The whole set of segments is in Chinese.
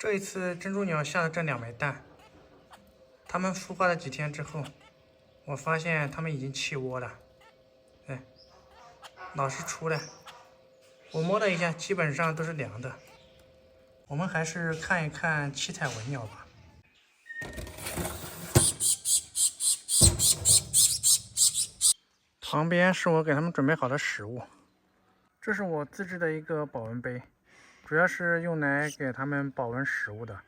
这一次珍珠鸟下的这2枚蛋，它们孵化了几天之后，我发现它们已经弃窝了。哎，老是出来，我摸了一下，基本上都是凉的。我们还是看一看七彩文鸟吧。旁边是我给它们准备好的食物，这是我自制的一个保温杯，主要是用来给它们保温食物的。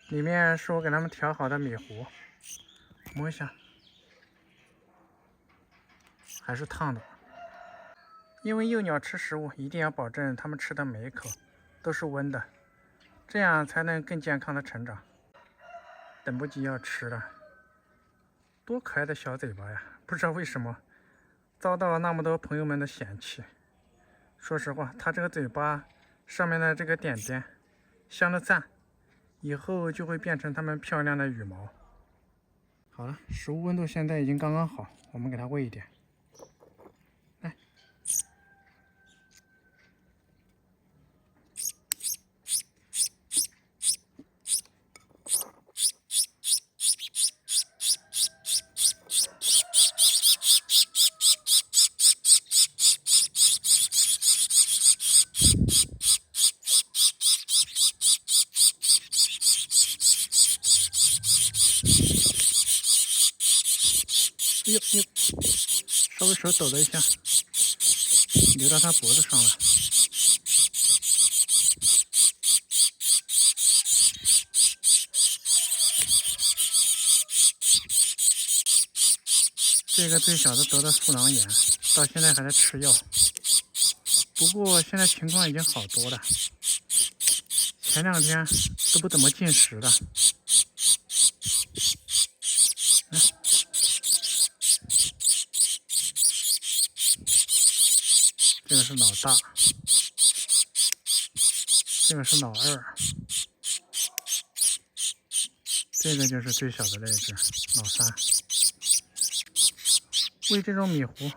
里面是我给它们调好的米糊，摸一下，还是烫的。因为幼鸟吃食物一定要保证它们吃的每一口都是温的，这样才能更健康的成长。等不及要吃了，多可爱的小嘴巴呀！不知道为什么遭到那么多朋友们的嫌弃。说实话，它这个嘴巴上面的这个点点镶了赞，以后就会变成它们漂亮的羽毛。好了，食物温度现在已经刚刚好，我们给它喂一点。来，哎呦呦，稍微手抖了一下，流到它脖子上了。这个最小的得了素囊炎，到现在还在吃药。不过现在情况已经好多了，前2天都不怎么进食了。这个是老大，这个是老二，这个就是最小的那只，老3。喂这种米糊，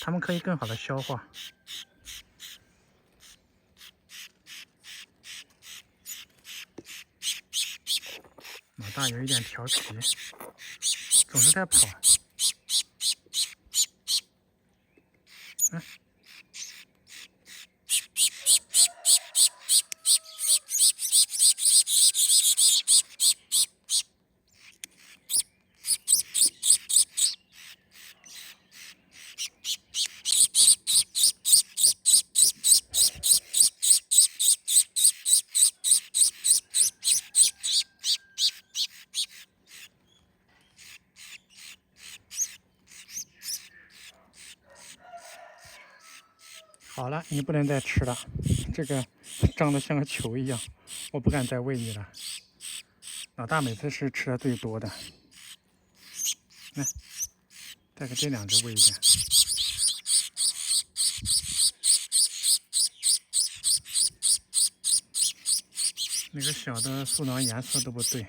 它们可以更好的消化。老大有一点调皮，总是在跑。好了，你不能再吃了，这个胀得像个球一样，我不敢再喂你了。老大每次是吃的最多的，来，再给这2只喂一点。那个小的素囊颜色都不对，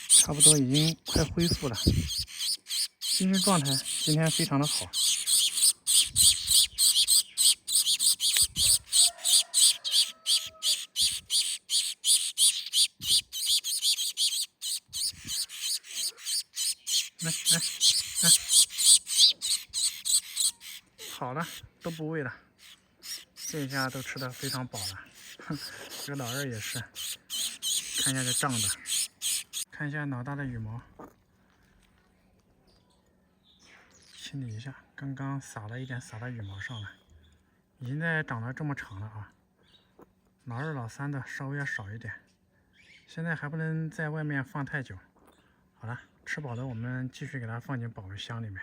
差不多已经快恢复了。精神状态今天非常的好。来来来，好了，都不喂了，这一下都吃得非常饱了。这个老二也是，看一下这胀的，看一下老大的羽毛。清理一下，刚刚撒了一点，撒到羽毛上了，已经在长得这么长了啊。老2、老3的稍微要少一点，现在还不能在外面放太久。好了，吃饱了我们继续给它放进保温箱里面。